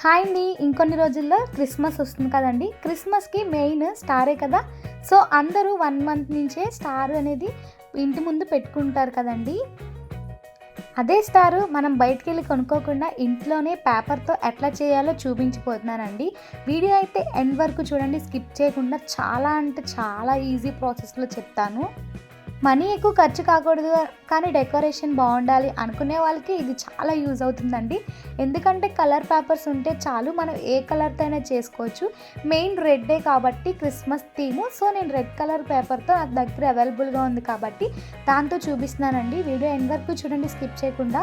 Hi అండి. ఇంకొన్ని రోజుల్లో క్రిస్మస్ వస్తుంది కదండి. క్రిస్మస్కి మెయిన్ స్టారే కదా. సో అందరూ 1 మంత్ నుంచే స్టార్ అనేది ఇంటి ముందు పెట్టుకుంటారు కదండి. అదే స్టారు మనం బయటికి వెళ్ళి కొనుక్కోకుండా ఇంట్లోనే పేపర్తో ఎట్లా చేయాలో చూపించిపోతున్నానండి. వీడియో అయితే ఎండ్ వరకు చూడండి, స్కిప్ చేయకుండా. చాలా అంటే చాలా ఈజీ ప్రాసెస్లో చెప్తాను. మనీ ఎక్కువ ఖర్చు కాకూడదు కానీ డెకరేషన్ బాగుండాలి అనుకునే వాళ్ళకి ఇది చాలా యూజ్ అవుతుందండి. ఎందుకంటే కలర్ పేపర్స్ ఉంటే చాలు, మనం ఏ కలర్తో అయినా చేసుకోవచ్చు. మెయిన్ రెడ్డే కాబట్టి క్రిస్మస్ థీము. సో నేను రెడ్ కలర్ పేపర్తో నా దగ్గర అవైలబుల్గా ఉంది కాబట్టి దాంతో చూపిస్తున్నానండి. వీడియో ఎండ్ వరకు చూడండి, స్కిప్ చేయకుండా.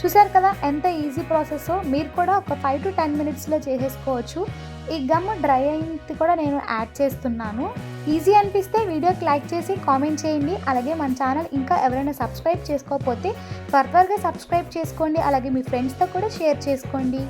చూసారు కదా ఎంత ఈజీ ప్రాసెస్. మీరు కూడా ఒక 5 to 10 మినిట్స్లో చేసేసుకోవచ్చు. ఈ గమ్ డ్రై అయింది కూడా నేను యాడ్ చేస్తున్నాను. ఈజీ అనిపిస్తే వీడియోకి లైక్ చేసి కామెంట్ చేయండి. అలాగే మన ఛానల్ ఇంకా ఎవరైనా సబ్స్క్రైబ్ చేసుకోకపోతే త్వరగా సబ్స్క్రైబ్ చేసుకోండి. అలాగే మీ ఫ్రెండ్స్తో కూడా షేర్ చేసుకోండి.